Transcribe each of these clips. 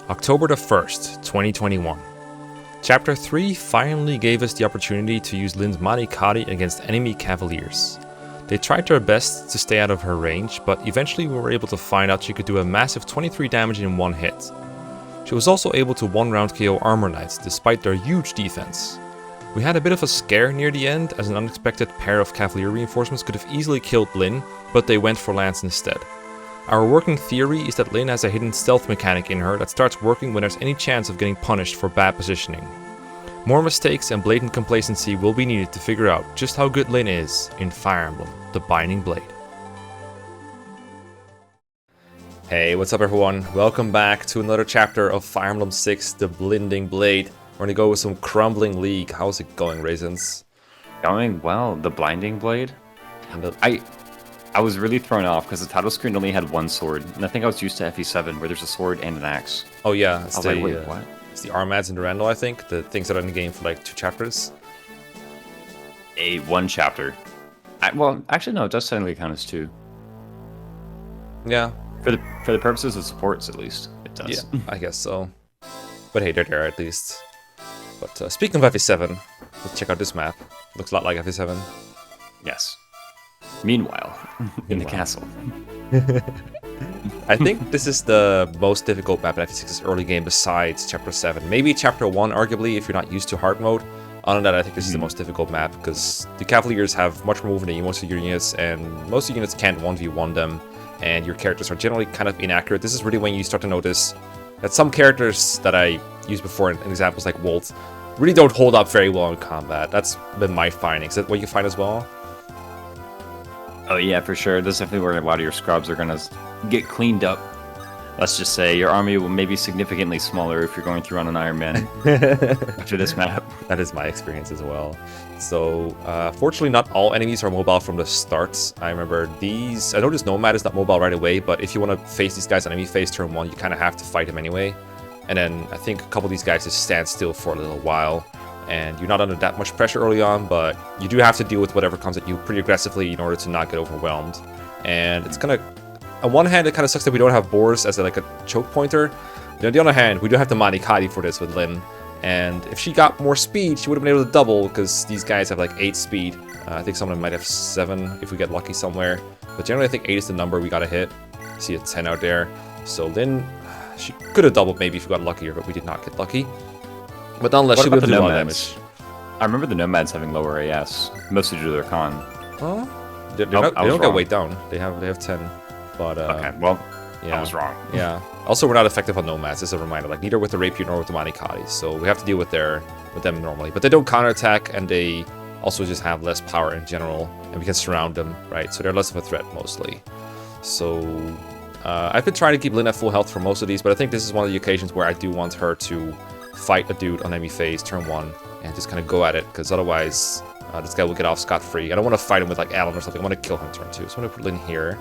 October the 1st, 2021. Chapter 3 finally gave us the opportunity to use Lynn's Mani Katti against enemy cavaliers. They tried their best to stay out of her range, but eventually we were able to find out she could do a massive 23 damage in one hit. She was also able to one-round KO armor knights despite their huge defense. We had a bit of a scare near the end, as an unexpected pair of cavalier reinforcements could have easily killed Lynn, but they went for Lance instead. Our working theory is that Lynn has a hidden stealth mechanic in her that starts working when there's any chance of getting punished for bad positioning. More mistakes and blatant complacency will be needed to figure out just how good Lynn is in Fire Emblem, the Binding Blade. Hey, what's up everyone? Welcome back to another chapter of Fire Emblem 6, the Binding Blade. We're gonna go with some Crumbling League. How's it going, Raisins? Going well. The Blinding Blade? I was really thrown off because the title screen only had one sword, and I think I was used to FE7 where there's a sword and an axe. Oh yeah, it's I was like, wait, what? It's the Armads and the Randall, I think. The things that are in the game for like 2 chapters. One chapter. Well, actually no, it does technically count as 2. Yeah. For the purposes of supports, at least, it does. Yeah, I guess so. But hey, they're there at least. But speaking of FE7, let's check out this map. Looks a lot like FE7. Yes. Meanwhile, in the castle. I think this is the most difficult map in FE6's early game besides Chapter 7. Maybe Chapter 1, arguably, if you're not used to hard mode. Other than that, I think this is the most difficult map, because the Cavaliers have much more movement than most of your units, and most of your units can't 1v1 them, and your characters are generally kind of inaccurate. This is really when you start to notice that some characters that I used before in examples like Wolt really don't hold up very well in combat. That's been my findings. Is that what you find as well? Oh yeah, for sure. This is definitely where a lot of your scrubs are going to get cleaned up. Let's just say your army will maybe significantly smaller if you're going through on an Iron Man after this map. That is my experience as well. So, fortunately not all enemies are mobile from the start. I remember these... I know this Nomad is not mobile right away, but if you want to face these guys on enemy phase turn 1, you kind of have to fight him anyway. And then I think a couple of these guys just stand still for a little while. And you're not under that much pressure early on, but you do have to deal with whatever comes at you pretty aggressively in order to not get overwhelmed. And it's kind of... On one hand, it kind of sucks that we don't have Boars as like a choke pointer. But on the other hand, we do have the Mani Katti for this with Lynn. And if she got more speed, she would have been able to double, because these guys have like 8 speed. I think some of them might have 7 if we get lucky somewhere. But generally, I think 8 is the number we gotta hit. See a 10 out there. So Lynn, she could have doubled maybe if we got luckier, but we did not get lucky. But nonetheless, she would have done a lot of damage. I remember the Nomads having lower AS, mostly due to their con. Huh? They don't get weight down. They have 10. But okay, well, yeah. I was wrong. Yeah. Also, we're not effective on Nomads, as a reminder. Like, neither with the Rapier nor with the Mani Katti. So we have to deal with them normally. But they don't counterattack, and they also just have less power in general. And we can surround them, right? So they're less of a threat, mostly. So I've been trying to keep Lynn at full health for most of these, but I think this is one of the occasions where I do want her to fight a dude on enemy phase, turn 1, and just kind of go at it, because otherwise this guy will get off scot-free. I don't want to fight him with like Alan or something. I want to kill him turn 2. So I'm going to put Lynn here.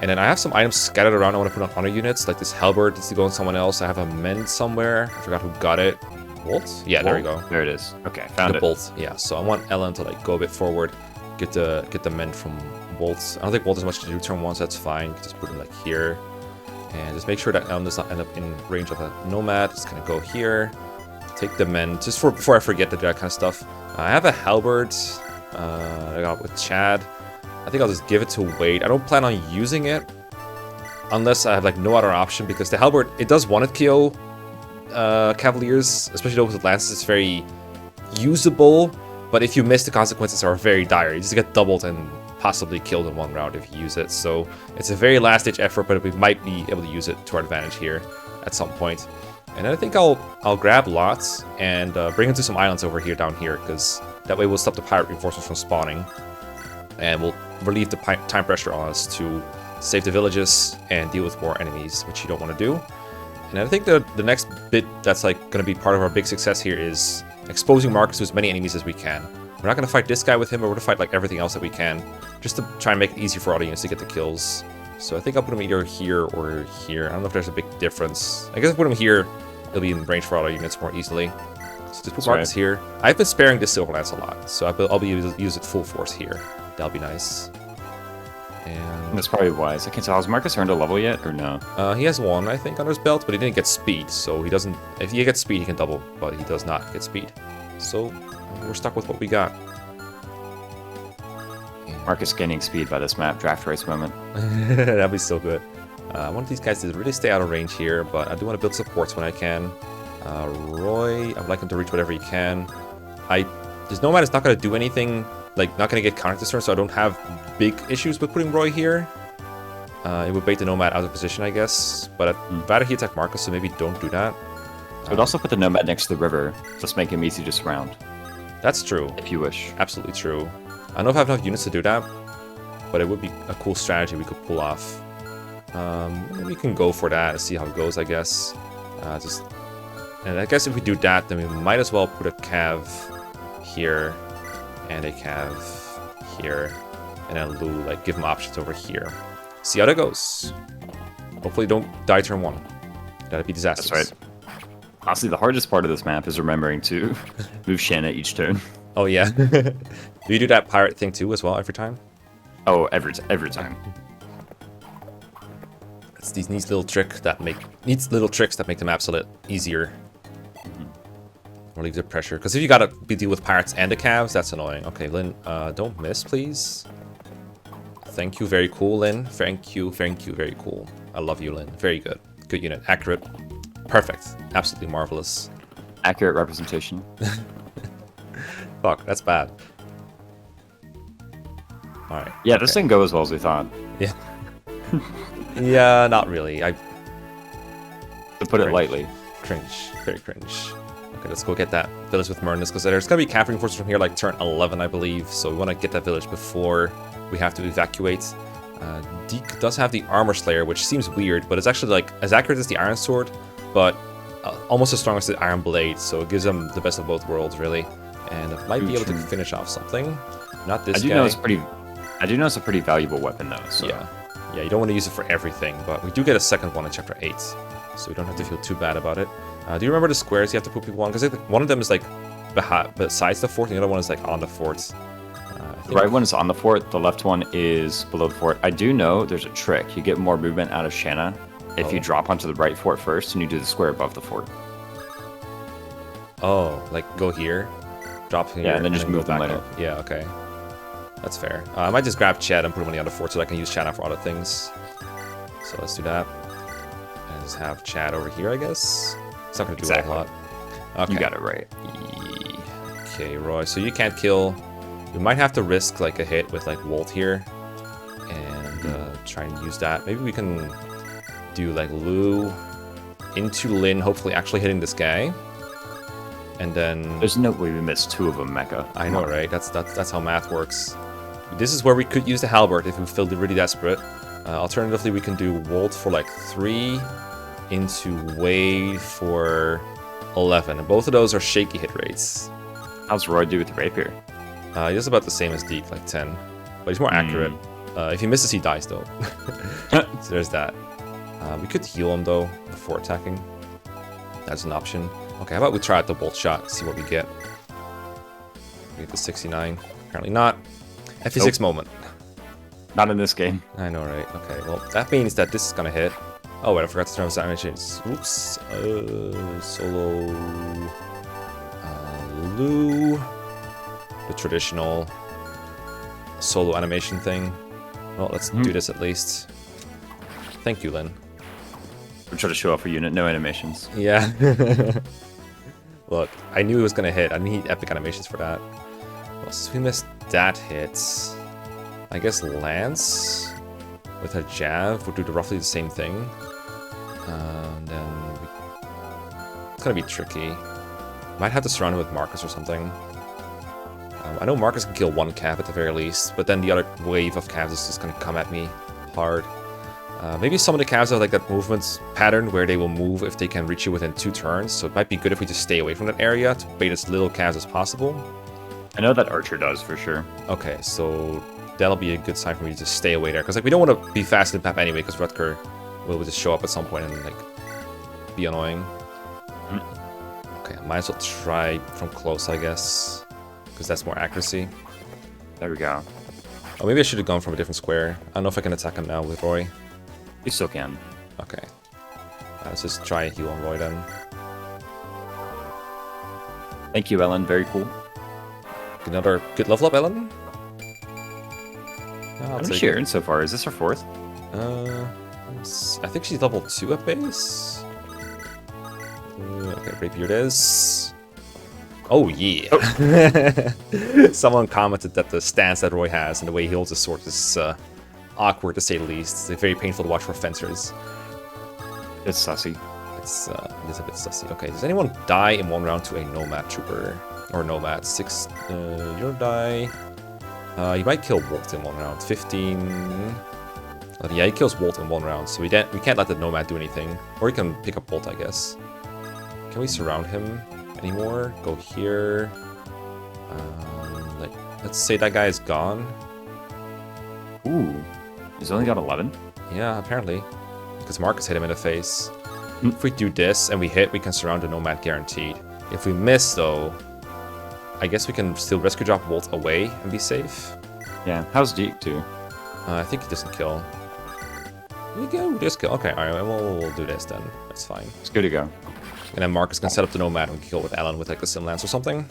And then I have some items scattered around I want to put on honor units, like this halberd needs to go on someone else. I have a mend somewhere. I forgot who got it. Bolt? Yeah, there we go. There it is. Okay, found the it. Bolt, yeah. So I want Ellen to like go a bit forward, get the mend from Bolt. I don't think Bolt has much to do turn 1, so that's fine. Just put him like here. And just make sure that Ellen does not end up in range of a Nomad. Just kind of go here. Take the mend, just before I forget that kind of stuff. I have a halberd. I got it with Chad. I think I'll just give it to Wade. I don't plan on using it unless I have like no other option, because the halberd, it does one-hit KO Cavaliers, especially those with lances. It's very usable, but if you miss, the consequences are very dire. You just get doubled and possibly killed in one round if you use it. So it's a very last-ditch effort, but we might be able to use it to our advantage here at some point. And then I think I'll grab Lots and bring him to some islands over here, down here, because that way we'll stop the pirate reinforcements from spawning. And we'll relieve the time pressure on us to save the villages and deal with more enemies, which you don't want to do. And I think the next bit that's like going to be part of our big success here is exposing Marcus to as many enemies as we can. We're not going to fight this guy with him, but we're going to fight like everything else that we can, just to try and make it easy for all units to get the kills. So I think I'll put him either here or here. I don't know if there's a big difference. I guess if I put him here, it'll be in range for all our units more easily. So just put Marcus here. I've been sparing this Silver Lance a lot, so I'll be able to use it full force here. That'll be nice. And That's probably wise. I can't tell. Has Marcus earned a level yet, or no? he has 1, I think, under his belt, but he didn't get speed, so he doesn't... If he gets speed, he can double, but he does not get speed. So, we're stuck with what we got. Marcus gaining speed by this map, draft race moment. That'd be so good. I want these guys to really stay out of range here, but I do want to build supports when I can. Roy, I'd like him to reach whatever he can. This Nomad is not going to do anything, like, not going to get counter this turn, so I don't have big issues with putting Roy here. It would bait the Nomad out of position, I guess, but I'd rather he attack Marcus, so maybe don't do that. I would also put the Nomad next to the river, just make him easy to surround. That's true. If you wish. Absolutely true. I don't know if I have enough units to do that, but it would be a cool strategy we could pull off. We can go for that and see how it goes, I guess. And I guess if we do that, then we might as well put a cav here and a cav here, and then Lu, like, give him options over here. See how that goes. Hopefully don't die turn 1. That'd be disastrous. That's right. Honestly, the hardest part of this map is remembering to move Shanna each turn. Oh yeah. Do you do that pirate thing too as well every time? Oh, every time. It's these neat little tricks that make the maps a little easier. Relieve the pressure. Because if you gotta deal with pirates and the calves, that's annoying. Okay, Lynn, don't miss, please. Thank you, very cool, Lynn. Thank you, very cool. I love you, Lynn. Very good. Good unit. Accurate. Perfect. Absolutely marvelous. Accurate representation. Fuck, that's bad. Alright. Yeah, this didn't go as well as we thought. Yeah. Yeah, not really. To put it lightly. Cringe. Very cringe. Okay, let's go get that village with Murnus, because there's going to be cap reinforcements from here, like turn 11, I believe. So we want to get that village before we have to evacuate. Deke does have the Armor Slayer, which seems weird, but it's actually like as accurate as the Iron Sword, but almost as strong as the Iron Blade. So it gives them the best of both worlds, really. And it might be able to finish off something. Not this guy. I do know it's a pretty valuable weapon, though. So. Yeah. Yeah, you don't want to use it for everything, but we do get a second one in Chapter 8, so we don't have to feel too bad about it. Do you remember the squares you have to put people on? Because one of them is like besides the fort, and the other one is like on the fort. The right one is on the fort, the left one is below the fort. I do know there's a trick. You get more movement out of Shanna if you drop onto the right fort first and you do the square above the fort. Oh, like go here, drop here, yeah, and then just move them later. Up. Yeah, okay. That's fair. I might just grab Chad and put him on the other fort so that I can use Chad for other things. So let's do that. And just have Chad over here, I guess. It's not going to do a lot. Okay. You got it right. Okay, Roy. So you can't kill. We might have to risk like a hit with like Walt here. And try and use that. Maybe we can do like Lu into Lin, hopefully actually hitting this guy. And then... There's no way we missed 2 of them, Mekkah. I know, right? That's how math works. This is where we could use the halberd if we feel really desperate. Alternatively, we can do Volt for like 3 into Wade for 11. And both of those are shaky hit rates. How's Roy do with the rapier? He does about the same as Deke, like 10. But he's more accurate. If he misses, he dies, though. So there's that. We could heal him, though, before attacking. That's an option. Okay, how about we try out the bolt shot, see what we get. We get the 69. Apparently not. FE6 moment. Not in this game. I know, right? Okay, well, that means that this is gonna hit. Oh, wait, I forgot to turn on the animations. Oops. Solo. Lu. The traditional solo animation thing. Well, let's do this at least. Thank you, Lynn. We're trying to show off a unit, no animations. Yeah. Look, I knew it was gonna hit. I need epic animations for that. Well, since we missed that hit, I guess Lance with a jab would do roughly the same thing. It's gonna be tricky. Might have to surround him with Marcus or something. I know Marcus can kill one cav at the very least, but then the other wave of calves is just gonna come at me hard. Maybe some of the calves have like that movement pattern where they will move if they can reach you within 2 turns, so it might be good if we just stay away from that area to bait as little calves as possible. I know that Archer does, for sure. Okay, so that'll be a good sign for me to just stay away there, because like we don't want to be fast in the map anyway, because Rutger will just show up at some point and like be annoying. Okay, I might as well try from close, I guess, because that's more accuracy. There we go. Oh, maybe I should have gone from a different square. I don't know if I can attack him now with Roy. You still can. Okay. Let's just try and heal on Roy then. Thank you, Ellen. Very cool. Another good level up, Ellen. How many Sharon so far? Is this her 4th? I think she's level 2 at base. Okay, Rapier it is. Oh, yeah. Oh. Someone commented that the stance that Roy has and the way he holds his sword is awkward, to say the least. It's very painful to watch for fencers. It's sussy. It is a bit sussy. Okay, does anyone die in 1 round to a Nomad Trooper? Or Nomad? 6, you don't die. You might kill Walt in 1 round. 15... yeah, he kills Walt in 1 round, so we can't let the Nomad do anything. Or he can pick up Walt, I guess. Can we surround him anymore? Go here. Let's say that guy is gone. Ooh. He's only got 11? Yeah, apparently. Because Marcus hit him in the face. If we do this and we hit, we can surround the Nomad guaranteed. If we miss, though, I guess we can still rescue drop Walt away and be safe. Yeah. How's Deke do? I think he doesn't kill. We go, just kill. Okay, alright, we'll do this then. That's fine. It's good to go. And then Marcus can set up the Nomad and kill with Alan with like the Sim Lance or something.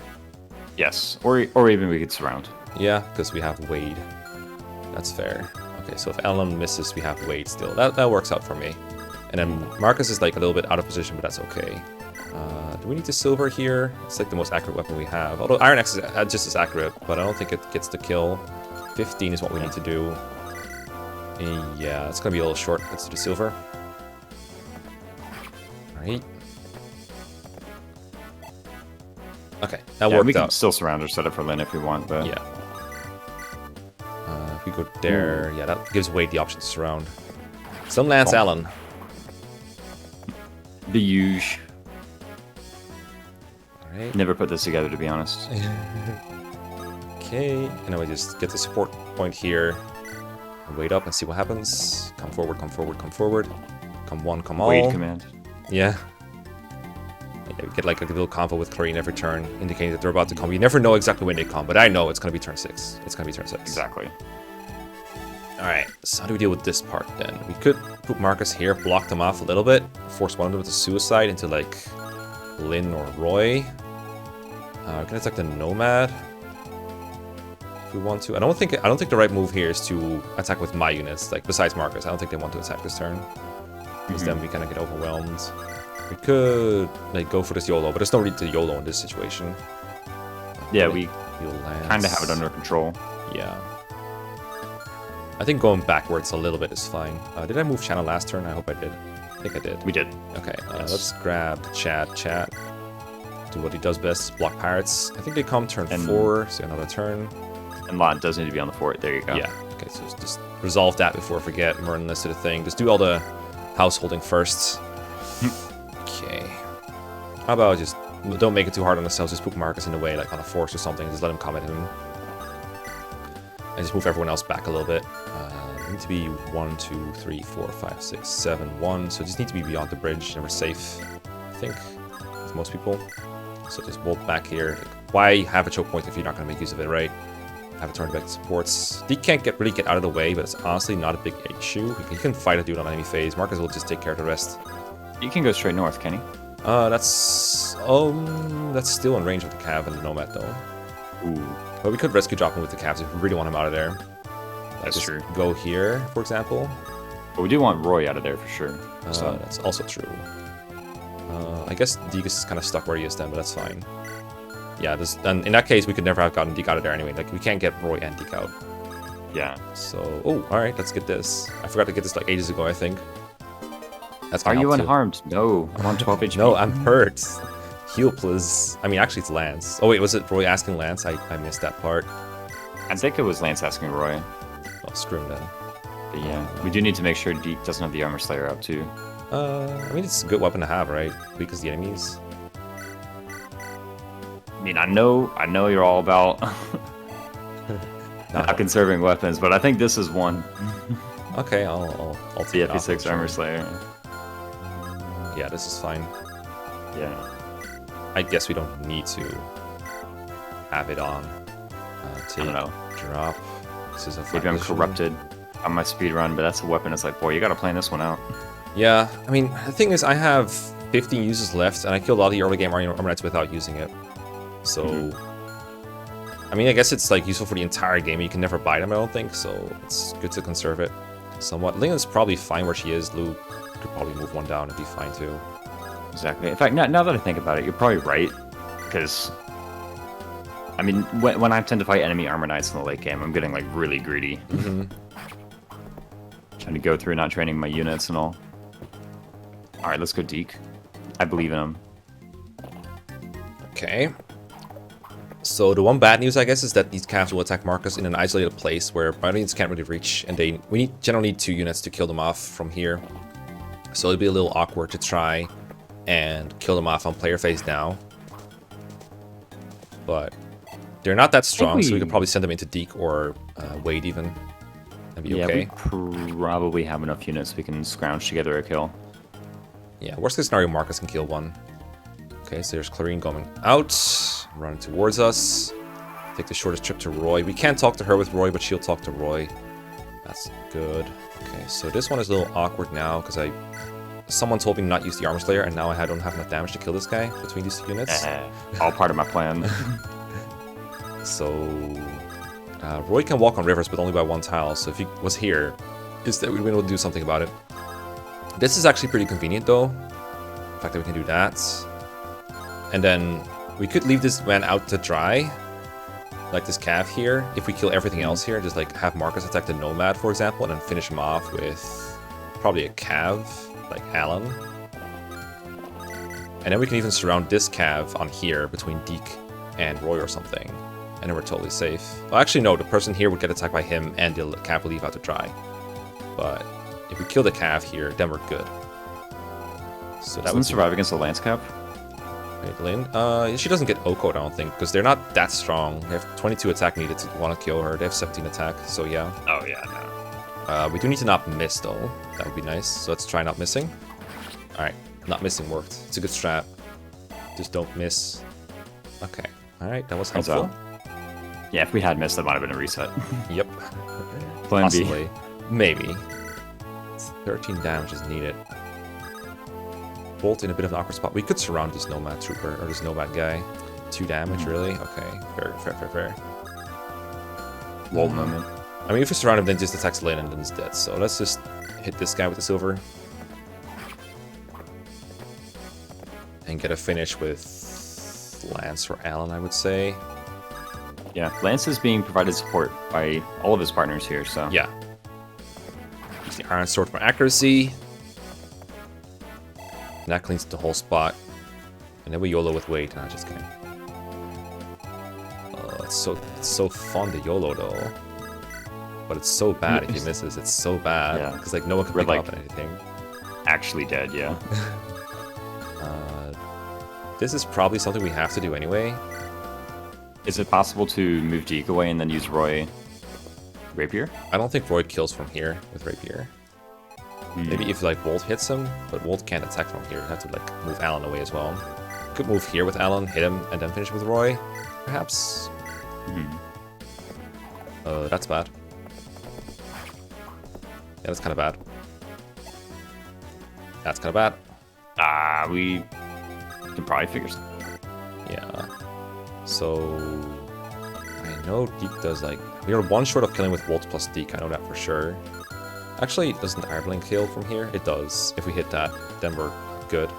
Yes. Or even we could surround. Yeah, because we have Wade. That's fair. Okay, so if Alan misses, we have Wade still. That works out for me. And then Marcus is like a little bit out of position, but that's okay. Do we need the silver here? It's like the most accurate weapon we have. Although Iron Axe is just as accurate, but I don't think it gets the kill. 15 is what we need to do. Yeah, it's gonna be a little short. Let's do the silver. Alright. Okay, that worked out. We can still surround or set up for Lynn if we want, but... Yeah. If we go there, yeah, that gives Wade the option to surround. Some Lance Allen. The huge. Alright. Never put this together, to be honest. Okay, and then we just get the support point here. Wait up and see what happens. Come forward, come forward, come forward. Come one, come all. Wade command. Yeah. Yeah, we get like a little convo with Clarine every turn, indicating that they're about to come. You never know exactly when they come, but I know it's going to be turn 6. It's going to be turn 6. Exactly. Alright, so how do we deal with this part then? We could put Marcus here, block them off a little bit, force one of them to suicide into like Lynn or Roy. We can attack the Nomad if we want to. I don't think the right move here is to attack with my units. Like besides Marcus, I don't think they want to attack this turn. Because then we kind of get overwhelmed. We could like go for this YOLO, but there's no need to YOLO in this situation. Yeah, we kind of have it under control. Yeah. I think going backwards a little bit is fine. Did I move Channel last turn? I hope I did. I think I did. We did. Okay, let's grab the Chat. Do what he does best, block pirates. I think they come turn 4, so another turn. And Lot does need to be on the fort. There you go. Yeah, okay, so just resolve that before I forget. Merlin listed a thing. Just do all the householding first. Okay. How about just don't make it too hard on ourselves. Just put Marcus in the way, like on a force or something. Just let him come at him. And just move everyone else back a little bit. We need to be 1, 2, 3, 4, 5, 6, 7, 1. So just need to be beyond the bridge and we're safe, I think, with most people. So just bolt back here. Like, why have a choke point if you're not going to make use of it, right? Have a turn back to supports. He can't really get out of the way, but it's honestly not a big issue. He can fight a dude on enemy phase. Marcus will just take care of the rest. You can go straight north, can he? That's still in range of the Cav and the Nomad though. Ooh. But we could rescue drop him with the Cavs if we really want him out of there. Like That's true. Go here, for example. But we do want Roy out of there for sure. So that's also true. I guess Degas is kind of stuck where he is then, but that's fine. Yeah, and in that case, we could never have gotten Deke out of there anyway. Like, we can't get Roy and Deke out. Yeah. So, oh, alright, let's get this. I forgot to get this like ages ago, I think. That's Are you unharmed? No, I'm on 12 HP. No, I'm hurt. Heal, please. I mean, actually, it's Lance. Oh, wait, was it Roy asking Lance? I missed that part. I think it was Lance asking Roy. Oh, screw him then. But yeah, we do need to make sure Deke doesn't have the Armor Slayer out too. I mean, it's a good weapon to have, right? Because the enemies. I mean, I know you're all about not conserving weapons, but I think this is one. Okay, I'll the take it off, FE6 Armor Slayer. Yeah, this is fine. Yeah. I guess we don't need to have it on. I don't know. Drop. This is a Maybe I'm vision. corrupted on my speed run, but that's a weapon. It's like, boy, you gotta plan this one out. Yeah, I mean, the thing is, I have 15 uses left, and I killed all the early game Armor Knights without using it. So, I mean, I guess it's like useful for the entire game. You can never buy them, I don't think, so it's good to conserve it somewhat. Lena's probably fine where she is. Lou could probably move one down and be fine too. Exactly. In fact, now that I think about it, you're probably right, because I mean, when I tend to fight enemy Armor Knights in the late game, I'm getting like really greedy. Trying to go through not training my units and all. Alright, let's go Deke. I believe in him. Okay. So the one bad news, I guess, is that these calves will attack Marcus in an isolated place where my units can't really reach, and we generally need 2 units to kill them off from here. So it'll be a little awkward to try and kill them off on player phase now. But they're not that strong, so we could probably send them into Deke or Wade even. That'd be okay. We probably have enough units we can scrounge together a kill. Yeah, worst case scenario, Marcus can kill one. Okay, so there's Clarine going out, running towards us. Take the shortest trip to Roy. We can't talk to her with Roy, but she'll talk to Roy. That's good. Okay, so this one is a little awkward now, because someone told me not to use the Armor Slayer, and now I don't have enough damage to kill this guy between these 2 units. All part of my plan. So, Roy can walk on rivers, but only by 1 tile, so if he was here, we'd be able to do something about it. This is actually pretty convenient, though. The fact that we can do that. And then we could leave this man out to dry, like this cav here. If we kill everything else here, just like have Marcus attack the Nomad, for example, and then finish him off with probably a cav, like Alan. And then we can even surround this cav on here between Deke and Roy or something. And then we're totally safe. Well, actually, no, the person here would get attacked by him and the cav will leave out to dry. But if we kill the cav here, then we're good. So that would survive against the Lance Cap. Wait, Lynn? She doesn't get Okoed, I don't think, because they're not that strong. They have 22 attack needed to want to kill her. They have 17 attack, so yeah. Oh, yeah, no. We do need to not miss, though. That would be nice. So let's try not missing. Alright, not missing worked. It's a good strat. Just don't miss. Okay. Alright, that was helpful. Yeah, if we had missed, that might have been a reset. Yep. Plan Possibly. B. Maybe. 13 damage is needed. Bolt in a bit of an awkward spot. We could surround this Nomad Trooper, or this Nomad guy. 2 damage, really? Okay. Fair. Wall moment. I mean, if we surround him, then just attacks Lynn and then he's dead. So let's just hit this guy with the silver. And get a finish with Lance or Alan, I would say. Yeah, Lance is being provided support by all of his partners here, so... Yeah. Use the Iron Sword for accuracy. And that cleans the whole spot. And then we YOLO with Wade. Nah, just kidding. It's so fun to YOLO, though. But it's so bad if he misses. It's so bad. Yeah. Because, like, no one can pick up anything. Actually dead, yeah. This is probably something we have to do anyway. Is it possible to move Deke away and then use Roy Rapier? I don't think Roy kills from here with Rapier. Maybe if, like, Wolt hits him, but Wolt can't attack from here. You have to, like, move Alan away as well. Could move here with Alan, hit him, and then finish with Roy, perhaps. That's bad. Yeah, that's kind of bad. That's kind of bad. We can probably figure something. Yeah. So I know Deke does, like, we are 1 short of killing with Wolt plus Deke. I know that for sure. Actually, doesn't Ireland kill from here? It does. If we hit that, then we're good.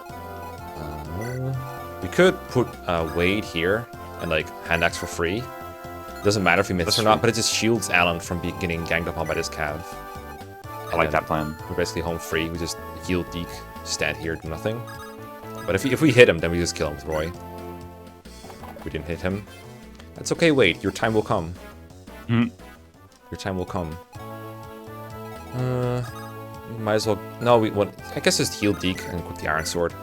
We could put Wade here and, like, hand axe for free. Doesn't matter if he misses or not, but it just shields Alan from getting ganged up on by this cav. I like that plan. We're basically home free. We just heal Deke, stand here, do nothing. But if we hit him, then we just kill him with Roy. We didn't hit him. That's okay, Wade. Your time will come. Your time will come. Might as well... No, I guess just heal Deke and equip the Iron Sword.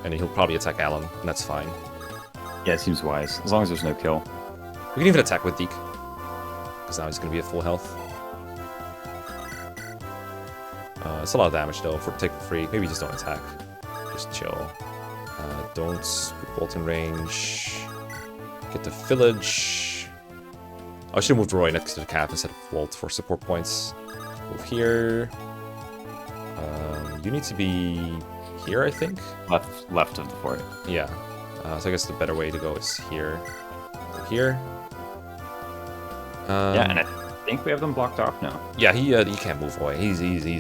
And he'll probably attack Alan, and that's fine. Yeah, it seems wise. As long as there's no kill. We can even attack with Deke. Because now he's going to be at full health. It's a lot of damage, though, for take for free. Maybe just don't attack. Just chill. Don't put bolt in range. Get the village. I should have moved Roy next to the Cav instead of Walt for support points. Move here. You need to be here, I think. Left of the fort. Yeah. So I guess the better way to go is here. Here. Yeah, and I think we have them blocked off now. Yeah, he can't move away. He's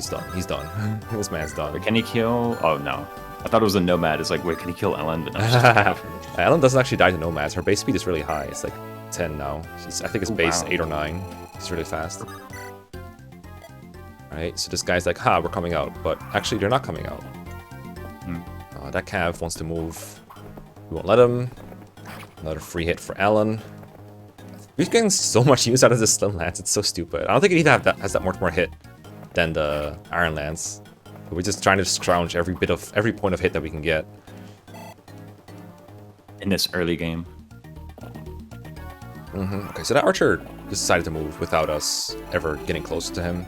done. He's done. This man's done. But can he kill? Oh no, I thought it was a nomad. It's like, wait, can he kill Ellen? But no, Ellen doesn't actually die to nomads. Her base speed is really high. It's like 10 now. I think it's base 8 or 9. It's really fast. Alright, so this guy's like, ha, we're coming out. But actually, they're not coming out. That Cav wants to move. We won't let him. Another free hit for Ellen. We're getting so much use out of this Slim Lance. It's so stupid. I don't think it even has that much more hit than the Iron Lance. But we're just trying to scrounge every point of hit that we can get in this early game. Okay, so that archer decided to move without us ever getting close to him.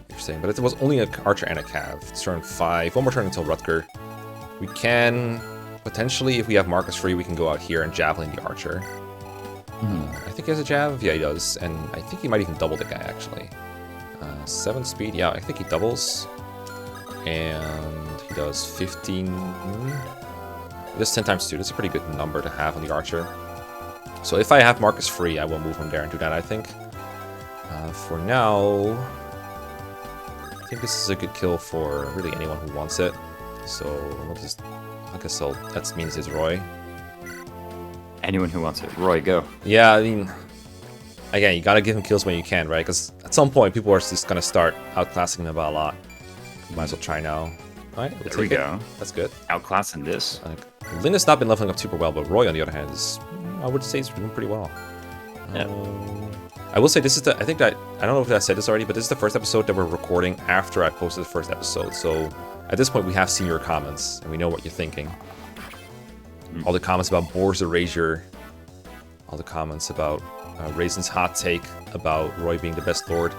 Interesting, but it was only an archer and a Cav. It's turn 5. One more turn until Rutger. We can potentially, if we have Marcus free, we can go out here and javelin the archer. I think he has a jav. Yeah, he does. And I think he might even double the guy, actually. 7 speed. Yeah, I think he doubles. And he does 15. He does 10 times 2. That's a pretty good number to have on the archer. So if I have Marcus free, I will move him there and do that, I think. For now, I think this is a good kill for really anyone who wants it. So we'll just, I guess that means it's Roy. Anyone who wants it. Roy, go. Yeah, I mean, again, you gotta give him kills when you can, right? Because at some point, people are just gonna start outclassing him by a lot. Might as well try now. All right, there we go. That's good. Outclassing this. Lynn has not been leveling up super well, but Roy, on the other hand, is, I would say, he's doing pretty well. Yeah. I will say this is I don't know if I said this already, but this is the first episode that we're recording after I posted the first episode. So at this point, we have seen your comments, and we know what you're thinking. All the comments about Boar's Erasure, all the comments about Raisins' hot take about Roy being the best lord,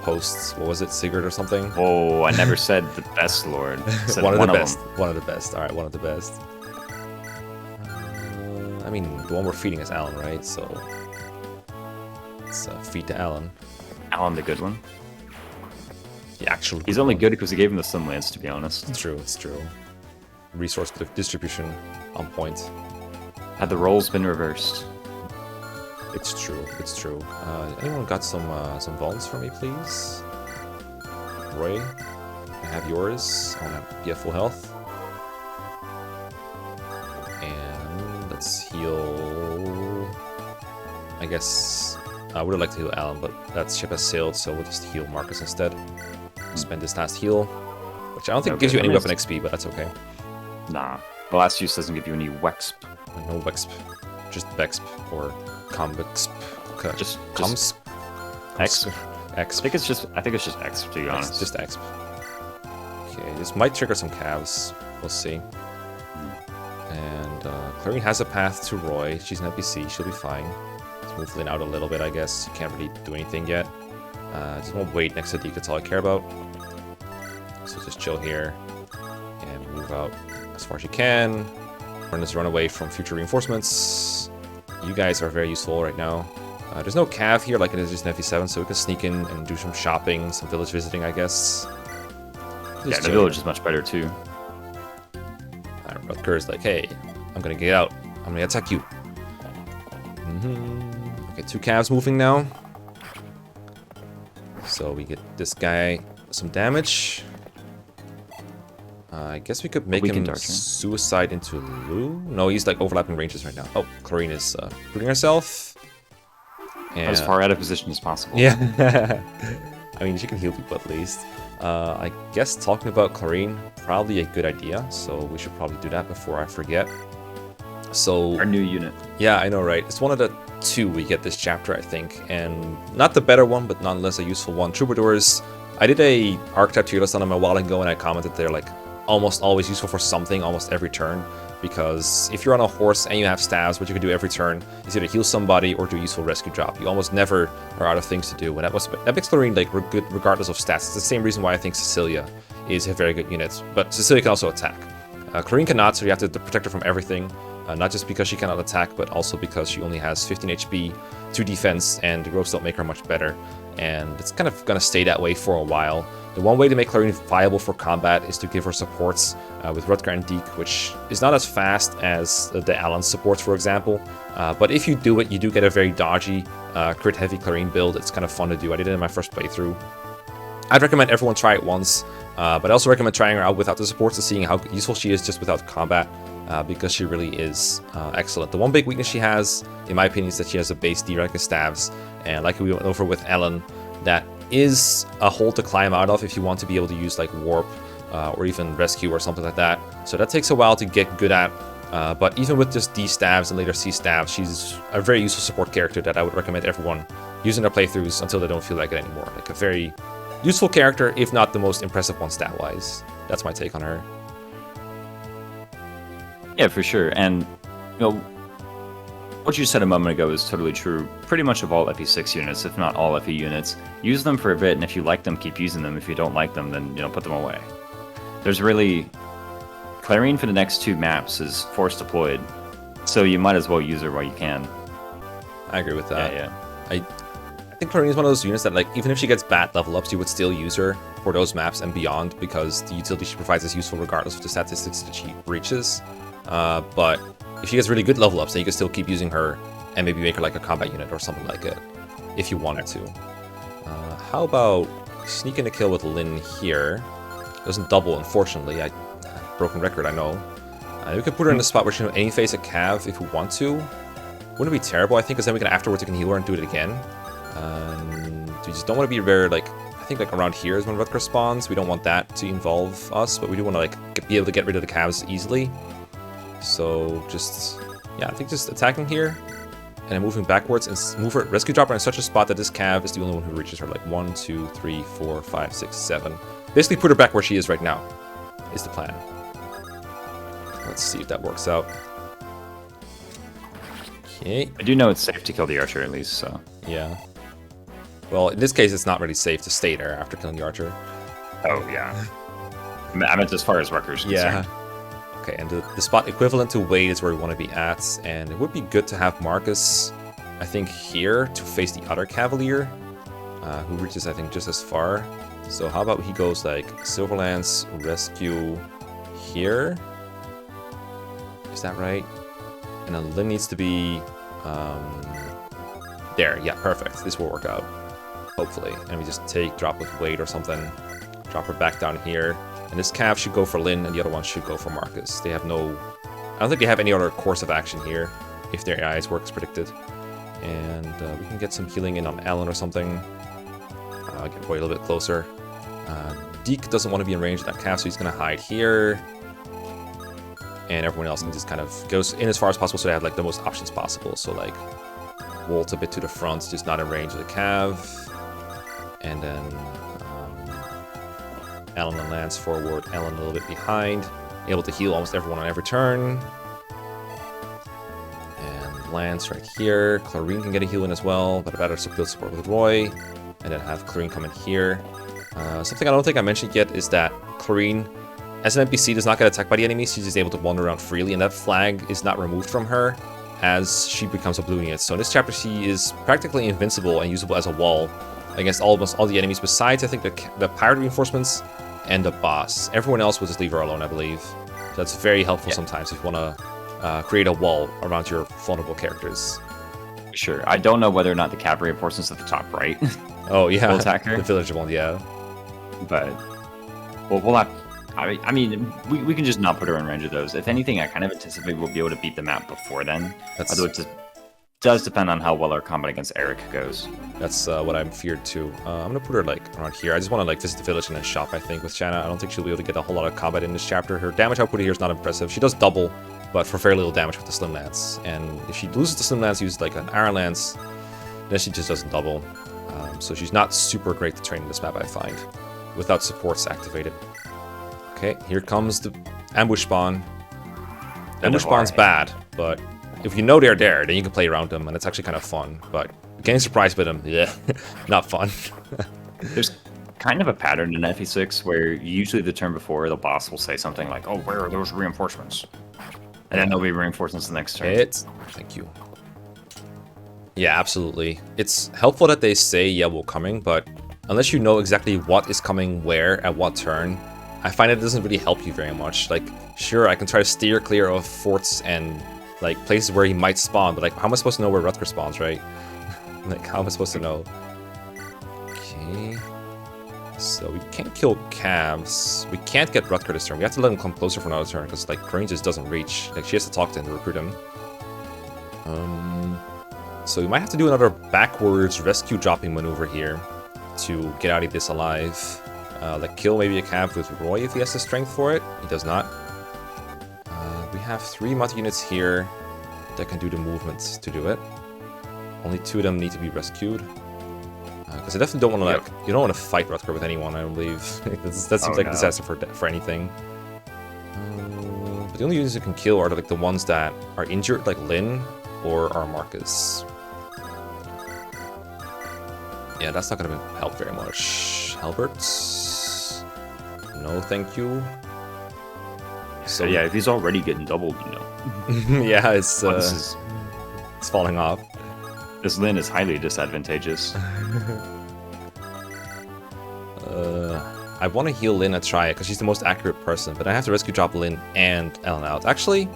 posts, what was it, Sigurd or something? Oh, I never said the best lord. I said one of the best. One of the best. All right, one of the best. I mean, the one we're feeding is Alan, right? So let's feed to Alan. Alan, the good one. The actual. He's only good because he gave him the Slim Lance, to be honest. It's true. It's true. Resource distribution on point. Had the roles been reversed? It's true. It's true. Anyone got some vulns for me, please? Roy, I have yours. I want to be at full health. And let's heal. I guess I would have liked to heal Alan, but that ship has sailed, so we'll just heal Marcus instead. Spend this last heal, which I don't think gives you any weapon XP, but that's okay. Nah, the last use doesn't give you any Wexp. No Wexp, just Bexp or Combexp. Just Comps. X. X. I think it's just X, to be honest. Just X. Okay, this might trigger some calves. We'll see. And Clarine has a path to Roy. She's an NPC. She'll be fine. Let's move Lynn out a little bit, I guess. She can't really do anything yet. Just won't wait next to Deke. That's all I care about. So just chill here and move out as far as you can. Run this run away from future reinforcements. You guys are very useful right now. There's no cav here like it is just in FE7, so we can sneak in and do some shopping, some village visiting, I guess. Just the village is much better too. Rutger is like, hey, I'm gonna get out. I'm gonna attack you. Okay, 2 calves moving now. So we get this guy some damage. I guess we could make him suicide into Lu. No, he's like overlapping ranges right now. Oh, Clarine is putting herself. And, as far out of position as possible. Yeah. I mean, she can heal people at least. I guess talking about Clarine, probably a good idea. So we should probably do that before I forget. So our new unit. Yeah, I know, right? It's one of the 2 we get this chapter, I think. And not the better one, but nonetheless a useful one. Troubadours. I did a archetype tier list on them a while ago, and I commented they're like almost always useful for something almost every turn, because if you're on a horse and you have staves, what you can do every turn is either heal somebody or do a useful rescue job. You almost never are out of things to do, and that makes Clarine like good regardless of stats. It's the same reason why I think Cecilia is a very good unit, but Cecilia can also attack. Clarine cannot, so you have to protect her from everything. Not just because she cannot attack, but also because she only has 15 HP, 2 defense, and the ropes don't make her much better. And it's kind of going to stay that way for a while. The one way to make Clarine viable for combat is to give her supports with Rutger and Deke, which is not as fast as the Alan supports, for example. But if you do it, you do get a very dodgy, crit-heavy Clarine build. It's kind of fun to do. I did it in my first playthrough. I'd recommend everyone try it once, but I also recommend trying her out without the supports and seeing how useful she is just without combat, because she really is excellent. The one big weakness she has, in my opinion, is that she has a base D-rank of staves, and like we went over with Ellen, that is a hole to climb out of if you want to be able to use like Warp or even Rescue or something like that. So that takes a while to get good at, but even with just D staves and later C staves, she's a very useful support character that I would recommend everyone using their playthroughs until they don't feel like it anymore. Like a very useful character, if not the most impressive one stat-wise. That's my take on her. Yeah, for sure. And you know, what you said a moment ago is totally true. Pretty much of all FE6 units, if not all FE units, use them for a bit, and if you like them, keep using them. If you don't like them, then put them away. There's really Clarine for the next 2 maps is force deployed, so you might as well use her while you can. I agree with that. Yeah. I think Clarine is one of those units that, like, even if she gets bad level ups, you would still use her for those maps and beyond, because the utility she provides is useful regardless of the statistics that she reaches. But if she gets really good level ups, then you can still keep using her and maybe make her like a combat unit or something like it, if you wanted to. How about sneaking a kill with Lyn here? Doesn't double, unfortunately. Broken record, I know. We could put her in a spot where she can any face a cav if we want to. Wouldn't be terrible, I think, because then we can afterwards we can heal her and do it again. We just don't want to be very, like, I think like around here is when Rutger spawns. We don't want that to involve us, but we do want to like be able to get rid of the calves easily. So just, yeah, I think just attacking here and then moving backwards and move her, rescue drop her in such a spot that this cav is the only one who reaches her. Like 1, 2, 3, 4, 5, 6, 7. Basically put her back where she is right now is the plan. Let's see if that works out. Okay. I do know it's safe to kill the archer at least, so. Yeah. Well, in this case, it's not really safe to stay there after killing the archer. Oh, yeah. I meant as far as Rutger's concerned. Yeah. Okay, and the spot equivalent to Wade is where we want to be at, and it would be good to have Marcus, I think, here to face the other Cavalier, who reaches, I think, just as far. So how about he goes like Silverlance, Rescue here? Is that right? And then Lyn needs to be there. Yeah, perfect. This will work out, hopefully. And we just drop with Wade or something, drop her back down here. And this cav should go for Lyn, and the other one should go for Marcus. They have no... I don't think they have any other course of action here, if their AIs work as predicted. And we can get some healing in on Alan or something. Get Roy a little bit closer. Deke doesn't want to be in range of that cav, so he's going to hide here. And everyone else can just kind of goes in as far as possible, so they have like the most options possible. So like, Walt a bit to the front, just not in range of the cav. And then... Alan and Lance forward, Alan a little bit behind, able to heal almost everyone on every turn. And Lance right here. Clarine can get a heal in as well, but a better build support with Roy. And then have Clarine come in here. Something I don't think I mentioned yet is that Clarine, as an NPC, does not get attacked by the enemies. She's just able to wander around freely, and that flag is not removed from her as she becomes a blue unit. So in this chapter, she is practically invincible and usable as a wall against almost all the enemies, besides, I think, the pirate reinforcements and the boss. Everyone else will just leave her alone, I believe. So that's very helpful sometimes if you want to create a wall around your vulnerable characters. Sure. I don't know whether or not the cav reinforcements at the top right. Oh, yeah. Will attack her. The villager one, yeah. But, well, we'll have... I mean, we can just not put her in range of those. If anything, I kind of anticipate we'll be able to beat the map before then. Although it does depend on how well our combat against Eric goes. That's what I'm feared too. I'm gonna put her like around here. I just want to like visit the village and then shop, I think, with Shanna. I don't think she'll be able to get a whole lot of combat in this chapter. Her damage output here is not impressive. She does double, but for very little damage with the Slim Lance. And if she loses the Slim Lance, uses like an Iron Lance, then she just doesn't double. So she's not super great to train in this map, I find, without supports activated. Okay, here comes the ambush spawn. Ambush spawn's bad, but if you know they're there, then you can play around them, and it's actually kind of fun. But getting surprised with them, yeah, not fun. There's kind of a pattern in FE6 where usually the turn before, the boss will say something like, "Oh, where are those reinforcements?" And then there'll be reinforcements the next turn. Thank you. Yeah, absolutely. It's helpful that they say, yeah, we're coming, but unless you know exactly what is coming where at what turn, I find it doesn't really help you very much. Like, sure, I can try to steer clear of forts and, like, places where he might spawn, but, like, how am I supposed to know where Rutger spawns, right? Like, how am I supposed to know? Okay. So we can't kill calves. We can't get Rutger this turn. We have to let him come closer for another turn, because, like, Clarine just doesn't reach. Like, she has to talk to him to recruit him. So we might have to do another backwards rescue dropping maneuver here to get out of this alive. Like kill maybe a cav with Roy if he has the strength for it. He does not. We have 3 Mud units here that can do the movements to do it. Only 2 of them need to be rescued. Because I definitely don't want to like you don't want to fight Rutger with anyone. I don't believe that seems like a disaster for anything. But the only units you can kill are like the ones that are injured, like Lynn or our Marcus. Yeah, that's not going to help very much. Halberts? No, thank you. So yeah, if he's already getting doubled, you know. Yeah, it's falling off. This Lin is highly disadvantageous. I want to heal Lynn a try because she's the most accurate person, but I have to rescue drop Lynn and Ellen out. Actually,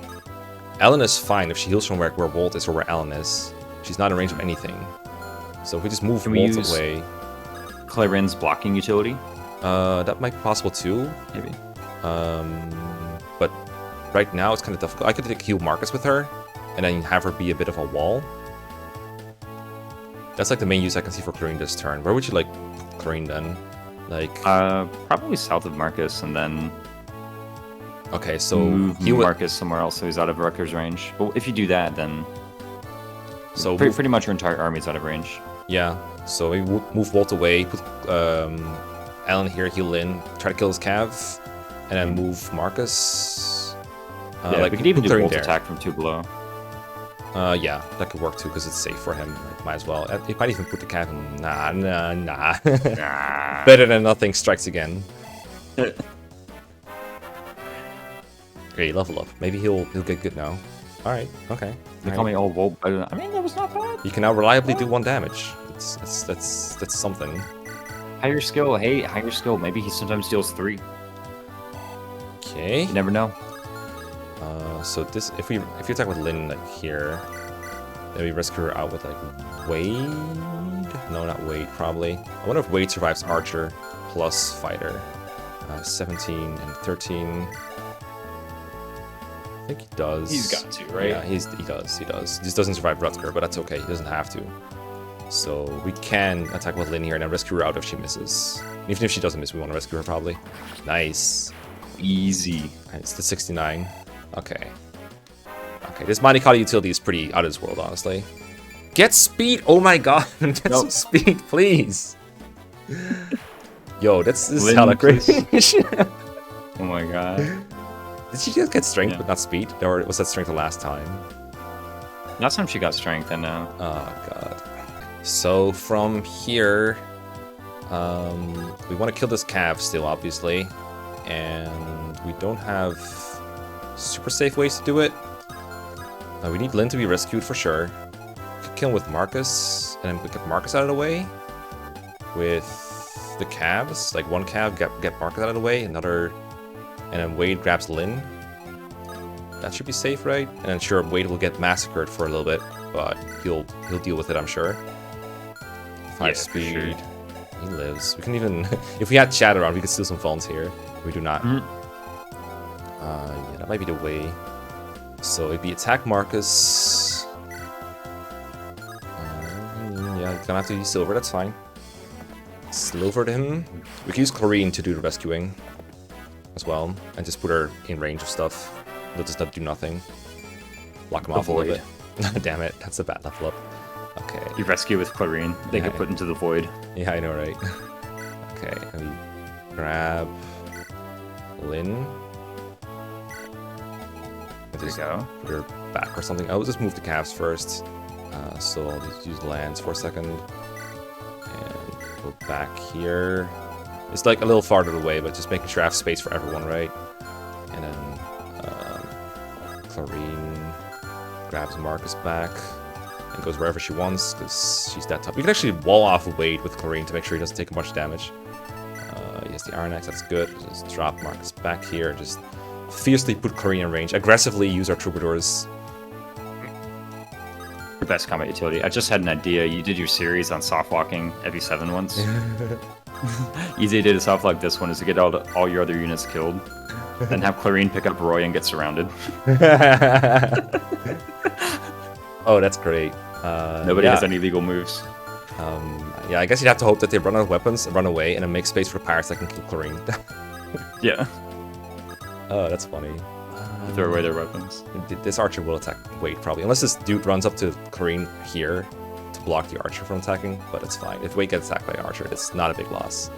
Ellen is fine if she heals from where Walt is or where Ellen is. She's not in range of anything. So if we just move Walt away... Clarine's blocking utility? That might be possible too. Maybe. But right now it's kind of difficult. I could heal Marcus with her, and then have her be a bit of a wall. That's like the main use I can see for Clarine this turn. Where would you like Clarine then? Like probably south of Marcus, and then okay, so move Marcus somewhere else so he's out of Rutger's range. But if you do that, then so pretty much your entire army's out of range. Yeah, so we move Walt away, put Alan here, heal Lynn, try to kill his cav, and then move Marcus. Yeah, like we could even do Walt attack from 2 below. Yeah, that could work too because it's safe for him. Like, might as well. He might even put the cav in. Nah. Nah. Better than nothing. Strikes again. Okay, level up. Maybe he'll get good now. All right. Okay. They call me old Walt. I mean, that was not bad. You can now reliably do 1 damage. That's something. Higher skill. Hey, higher skill. Maybe he sometimes deals 3. Okay. You never know. So this, if you attack with Lynn like here, then we rescue her out with like Wade. No, not Wade. Probably. I wonder if Wade survives Archer plus Fighter. 17 and 13. I think he does. He's got to, right? Yeah, he does. He just doesn't survive Rutger, but that's okay. He doesn't have to. So we can attack with Lynn here and then rescue her out if she misses. Even if she doesn't miss, we want to rescue her probably. Nice. Easy. And it's the 69. Okay. Okay, this Mani Katti utility is pretty out of this world, honestly. Get speed! Oh my god! Get some speed, please! Yo, this is hella crazy. Oh my god. Did she just get strength but not speed? Or was that strength the last time? Last time she got strength, I know. Oh god. So from here, we want to kill this cav still, obviously. And we don't have super safe ways to do it. We need Lynn to be rescued for sure. We could kill him with Marcus, and then we get Marcus out of the way. With the calves, like 1 cav, get Marcus out of the way, another, and then Wade grabs Lynn. That should be safe, right? And then sure, Wade will get massacred for a little bit, but he'll deal with it, I'm sure. 5 speed. Sure. He lives. We can even, if we had chat around, we could steal some phones here. We do not. Yeah, that might be the way. So it'd be attack Marcus. Yeah, gonna have to use silver, that's fine. Silvered him. We can use Clarine to do the rescuing as well, and just put her in range of stuff. They'll just do nothing. Block him off a little bit. Damn it, that's a bad level up. Okay. You rescue with Clarine. They get put into the void. Yeah, I know, right? Okay, let me grab Lynn. There you go. Put her back or something. I'll just move the calves first. So I'll just use lands for a second. And go back here. It's like a little farther away, but just making sure I have space for everyone, right? And then Clarine grabs Marcus back and goes wherever she wants because she's that tough. We can actually wall off Wade with Clarine to make sure he doesn't take much damage. He has the Iron Axe, that's good. Just drop Marcus back here. Just fiercely put Clarine in range. Aggressively use our troubadours. Your best combat utility. I just had an idea. You did your series on soft locking FE7 once. Easy idea to soft lock this one is to get all your other units killed. Then have Clarine pick up Roy and get surrounded. Oh, that's great. Nobody has any legal moves. Yeah, I guess you'd have to hope that they run out of weapons and run away and then make space for pirates that can kill Clarine. Yeah. Oh, that's funny. Throw away their weapons. This archer will attack Wade probably, unless this dude runs up to Clarine here to block the archer from attacking, but it's fine. If Wade gets attacked by archer, it's not a big loss.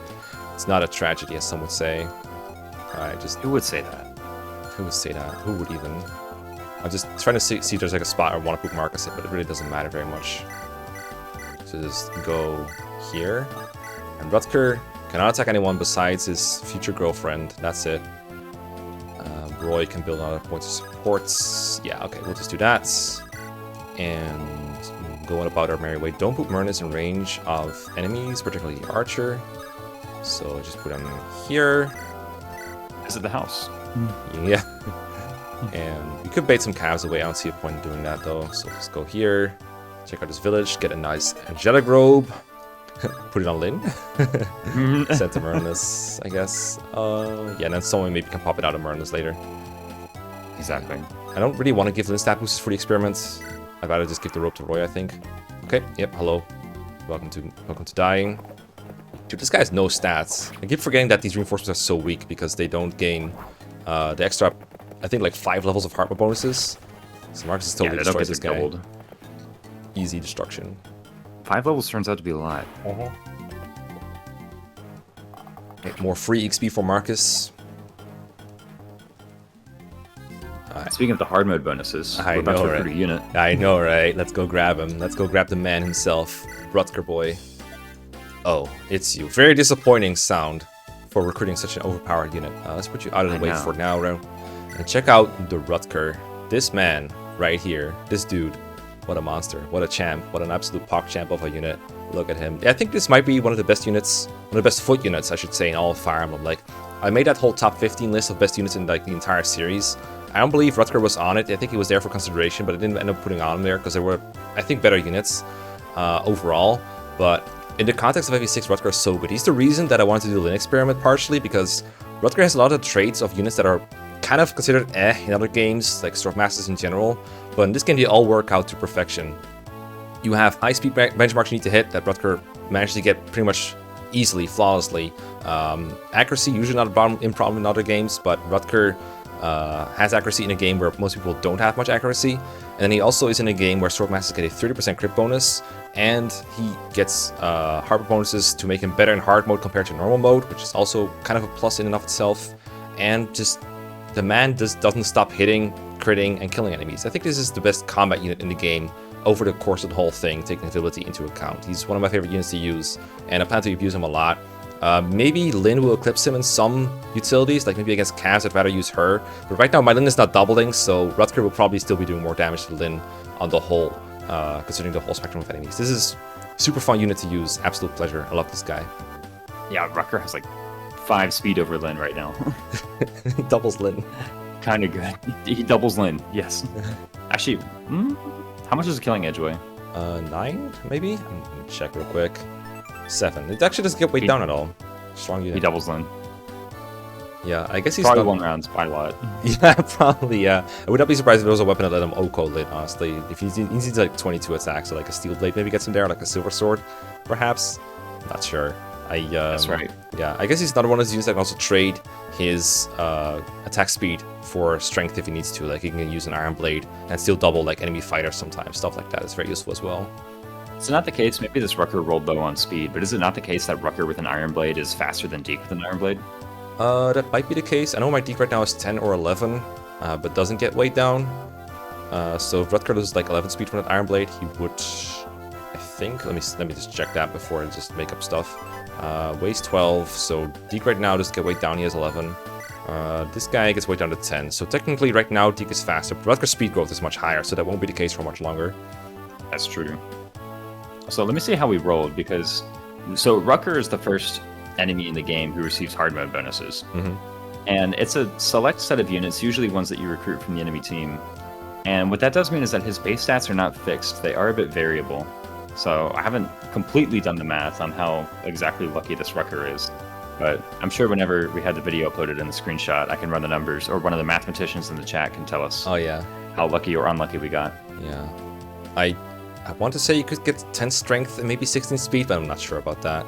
It's not a tragedy, as some would say. Alright, just... Who would say that? Who would say that? Who would even? I'm just trying to see if there's like a spot I want to put Marcus in, but it really doesn't matter very much. So just go here. And Rutger cannot attack anyone besides his future girlfriend. That's it. Roy can build another point of supports. Yeah, okay, we'll just do that. And going about our merry way. Don't put Myrnus in range of enemies, particularly the archer. So just put him here. Visit the house. Yeah. And we could bait some calves away. I don't see a point in doing that though. So let's go here. Check out this village. Get a nice angelic robe. Put it on Lynn. Send to Myrnus, I guess. Yeah, and then someone maybe can pop it out of Myrnus later. Exactly. I don't really want to give Lynn stat boosts for the experiments. I'd rather just give the rope to Roy, I think. Okay, yep, hello. Welcome to dying. Dude, this guy has no stats. I keep forgetting that these reinforcements are so weak because they don't gain the extra, I think, like 5 levels of hard mode bonuses. So Marcus is totally destroys this guy. Doubled. Easy destruction. 5 levels turns out to be a lot. Okay, more free XP for Marcus. Speaking of the hard mode bonuses, we're about to recruit a unit. I know, right? Let's go grab him. Let's go grab the man himself, Rutger boy. Oh, it's you. Very disappointing sound for recruiting such an overpowered unit. Let's put you out of the way for now, and check out the Rutger. This man right here, this dude. What a monster. What a champ. What an absolute PogChamp of a unit. Look at him. I think this might be one of the best units, one of the best foot units, I should say, in all of Fire Emblem. Like, I made that whole top 15 list of best units in like the entire series. I don't believe Rutger was on it. I think he was there for consideration, but I didn't end up putting on him there because there were, I think, better units overall. But in the context of FE6, Rutger is so good. He's the reason that I wanted to do the Lin experiment, partially because Rutger has a lot of traits of units that are kind of considered in other games, like Storm Masters in general. But in this game, they all work out to perfection. You have high speed benchmarks you need to hit that Rutger managed to get pretty much easily, flawlessly. Accuracy, usually not a problem in other games, but Rutger has accuracy in a game where most people don't have much accuracy. And then he also is in a game where Sword Masters get a 30% crit bonus, and he gets hard bonuses to make him better in hard mode compared to normal mode, which is also kind of a plus in and of itself. And just the man just doesn't stop hitting, critting, and killing enemies. I think this is the best combat unit in the game over the course of the whole thing, taking ability into account. He's one of my favorite units to use, and I plan to abuse him a lot. Maybe Lin will eclipse him in some utilities, like maybe against Kaz, I'd rather use her. But right now, my Lin is not doubling, so Rutger will probably still be doing more damage to Lin on the whole, considering the whole spectrum of enemies. This is super fun unit to use, absolute pleasure. I love this guy. Yeah, Rutger has like 5 speed over Lin right now. He doubles Lin. Kind of good. He doubles Lin, yes. Actually, how much is the killing edge weigh? 9, maybe? I'm gonna check real quick. 7. It actually doesn't get weighed down at all. Strong unit. He doubles Lin. Yeah, I guess he's probably not... 1 rounds by a lot. Yeah, probably, yeah. I would not be surprised if there was a weapon that let him OHKO Lin, honestly. If he needs like 22 attacks, so like a steel blade maybe gets him there, like a silver sword, perhaps. Not sure. That's right. Yeah, I guess he's another one of those units that can also trade his attack speed for strength if he needs to. Like he can use an iron blade and still double like enemy fighters sometimes. Stuff like that is very useful as well. Is it not the case, maybe this Rutger rolled low on speed, but is it not the case that Rutger with an iron blade is faster than Deke with an iron blade? That might be the case. I know my Deke right now is 10 or 11, but doesn't get weighed down. So if Rutger does like 11 speed from an iron blade, he would, I think, let me just check that before I just make up stuff. Weighs 12, so Deke right now doesn't get weighed down, he has 11. This guy gets way down to 10. So technically right now Deke is faster, but Rutger's speed growth is much higher, so that won't be the case for much longer. That's true. So let me see how we rolled, because so Rutger is the first enemy in the game who receives hard mode bonuses. And it's a select set of units, usually ones that you recruit from the enemy team. And what that does mean is that his base stats are not fixed, they are a bit variable. So I haven't completely done the math on how exactly lucky this Rutger is. But I'm sure whenever we had the video uploaded in the screenshot, I can run the numbers, or one of the mathematicians in the chat can tell us how lucky or unlucky we got. Yeah. I want to say you could get 10 strength and maybe 16 speed, but I'm not sure about that.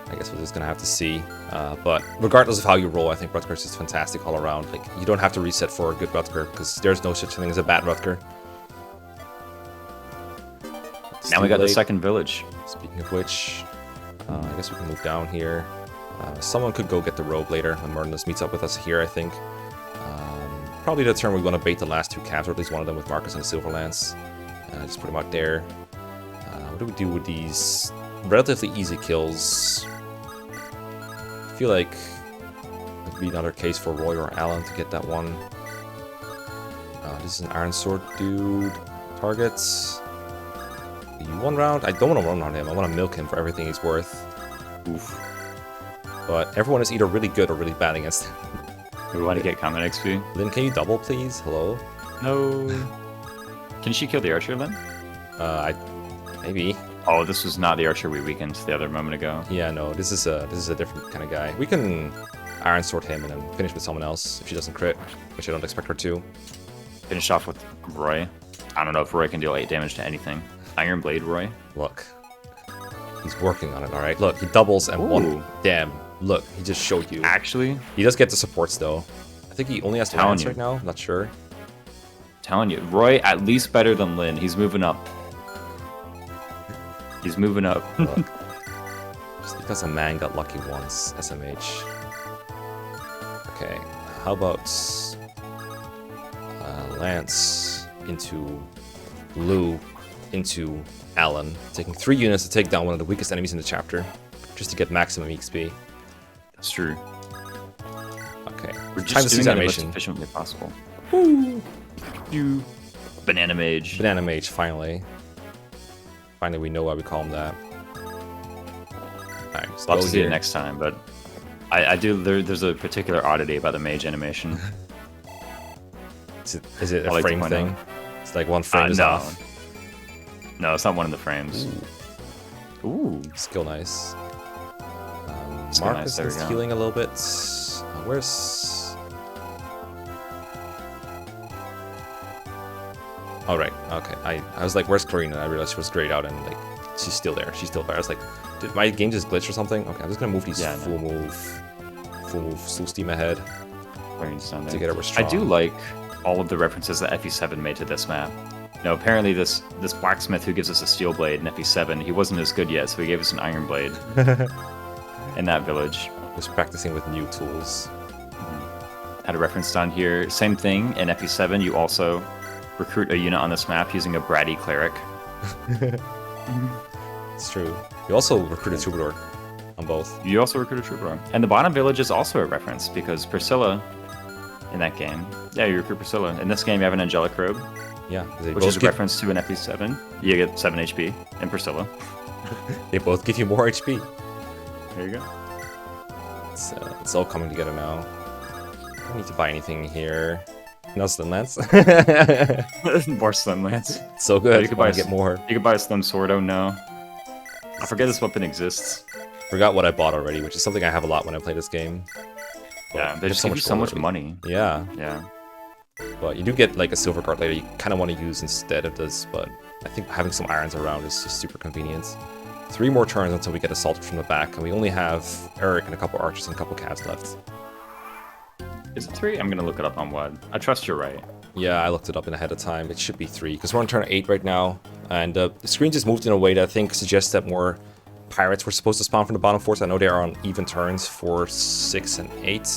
I guess we're just gonna have to see. But regardless of how you roll, I think Rutger is fantastic all around. Like, you don't have to reset for a good Rutger, because there's no such thing as a bad Rutger. Now we got the second village. Speaking of which, I guess we can move down here. Someone could go get the robe later when Murninus meets up with us here, I think. Probably the turn we want to bait the last two calves, or at least one of them with Marcus and the Silver Lance. Just put them out there. What do we do with these relatively easy kills? I feel like it would be another case for Roy or Alan to get that one. This is an Iron Sword dude. Targets. One round? I don't want to run on him. I want to milk him for everything he's worth. Oof. But everyone is either really good or really bad against him. We want to get common XP. Lynn, can you double, please? Hello? No. Can she kill the archer, Lynn? Maybe. Oh, this was not the archer we weakened the other moment ago. Yeah, no, this is a different kind of guy. We can Iron Sword him and then finish with someone else if she doesn't crit, which I don't expect her to. Finish off with Roy. I don't know if Roy can deal 8 damage to anything. Iron Blade, Roy. Look. He's working on it, alright? Look, he doubles and one. Damn. Look, he just showed you. Actually? He does get the supports, though. I think he only has to lance right now. Not sure. Telling you. Roy, at least better than Lynn. He's moving up. He's moving up. Look. Just because a man got lucky once, SMH. Okay. How about Lance into Lou into Alan, taking 3 units to take down one of the weakest enemies in the chapter, just to get maximum XP. That's true. Okay, we're just doing it as efficiently as possible. Woo! You Banana Mage. Banana Mage, finally. Finally, we know why we call him that. Alright, I'll have to see it next time, but I do. There's a particular oddity about the mage animation. Is it a frame thing? Out. It's like one frame is off. No, it's not one of the frames. Ooh. Skill nice. Marcus is healing a little bit. Where's... Oh, right. Okay. I was like, where's Clarine? And I realized she was grayed out and, like, she's still there. She's still there. I was like, did my game just glitch or something? Okay, I'm just gonna move these full move, full steam ahead to get over strong. I do like all of the references that FE7 made to this map. No, apparently this blacksmith who gives us a steel blade in FE7, he wasn't as good yet, so he gave us an iron blade in that village. Was practicing with new tools. Had a reference down here. Same thing in FE7. You also recruit a unit on this map using a bratty cleric. It's true. You also recruited Troubadour on both. You also recruited Troubadour. And the bottom village is also a reference because Priscilla in that game. Yeah, you recruit Priscilla. In this game, you have an angelic robe. Yeah, which is a reference to an FE7. You get 7 HP in Priscilla. They both give you more HP. There you go. It's all coming together now. I don't need to buy anything here. No Slim Lance. More Slim Lance. So good. You could get more. You could buy a Slim Sword. Oh no. I forget this weapon exists. Forgot what I bought already, which is something I have a lot when I play this game. But yeah, they just give you so much money. Yeah. Yeah. But you do get like a silver card later you kind of want to use instead of this, but I think having some irons around is just super convenient. 3 more turns until we get assaulted from the back, and we only have Eric and a couple archers and a couple calves left. Is it 3? I'm going to look it up on WOD. I trust you're right. Yeah, I looked it up in ahead of time. It should be 3, because we're on turn 8 right now, and the screen just moved in a way that I think suggests that more pirates were supposed to spawn from the bottom 4, so I know they are on even turns for 6 and 8.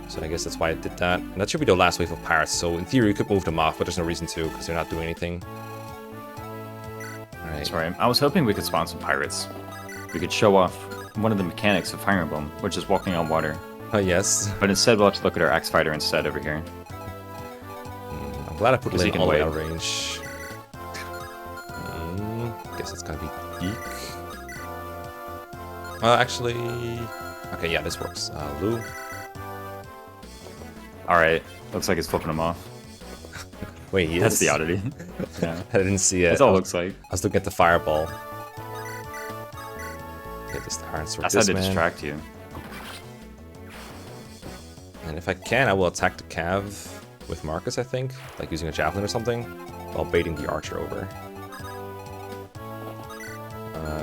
So I guess that's why I did that. And that should be the last wave of pirates, so in theory we could move them off, but there's no reason to, because they're not doing anything. Alright. That's right. I was hoping we could spawn some pirates. We could show off one of the mechanics of Fire Emblem, which is walking on water. Oh, yes. But instead, we'll have to look at our Axe Fighter instead over here. I'm glad I put Because he Lin can all the way wait. out of range. Guess it's gonna be Geek. Actually... Okay, yeah, this works. Lou. Alright, looks like it's flipping him off. Wait, he That's is? the oddity. Yeah. I didn't see it. That's all it looks like. I was looking at the fireball. Get this Iron Sword. That's how This they man. distract you. And if I can, I will attack the Cav with Marcus, I think. Like using a javelin or something. While baiting the archer over.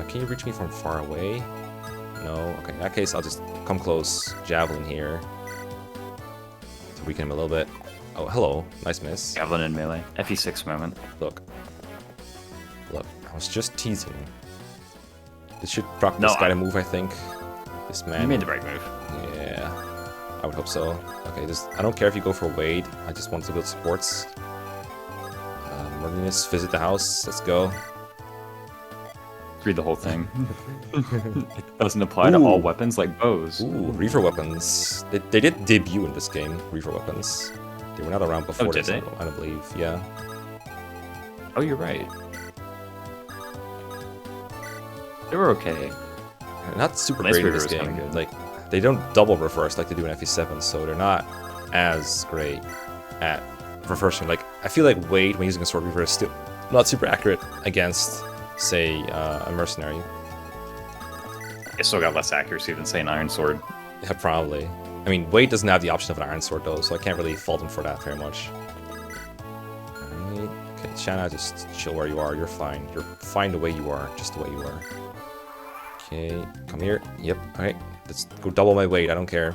Can you reach me from far away? No. Okay, in that case, I'll just come close. Javelin here. To weaken him a little bit. Oh, hello. Nice miss. Javelin in melee. FE6 moment. Look. Look, I was just teasing. This should proc No, this guy to move, I think. This man. You made the right move. Yeah. I would hope so. Okay, just I don't care if you go for Wade. I just want to build supports. Martinez, visit the house. Let's go. Read the whole thing. It doesn't apply to all weapons like bows. Ooh, Reaver weapons. They did debut in this game, Reaver weapons. They were not around before did this, they? I don't believe. Yeah. Oh, you're right. They were okay. Not super Lance great in Reaver this was kinda game. good. Like, they don't double reverse like they do in FE7, so they're not as great at reversing. Like, I feel like Wade, when using a sword reaver, is still not super accurate against, say, a mercenary. It still got less accuracy than, say, an iron sword. Yeah, probably. I mean, Wade doesn't have the option of an iron sword, though, so I can't really fault him for that very much. Alright. Okay, Shanna, just chill where you are. You're fine. You're fine the way you are, just the way you are. Okay, come here. Yep, alright. Let's go double my weight. I don't care.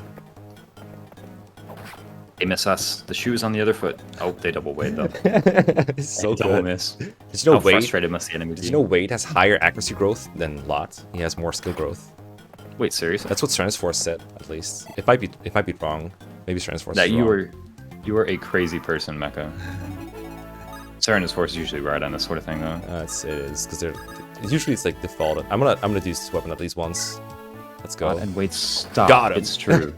They miss us. The shoe's on the other foot. Oh, they double weight though. It's so Double good. miss. Did you know How Wade? frustrated must the enemy Did be? you know Wade has higher accuracy growth than Lot? He has more skill growth. Wait, seriously? That's what Strand's Force said, at least. It might be wrong. Maybe Strand's Force That is you wrong. are a crazy person, Mekkah. Serenus Force is usually right on this sort of thing though. It is because they're usually it's like defaulted. I'm gonna use this weapon at least once. Let's go. God, and Wade, stop. Got him. It's true.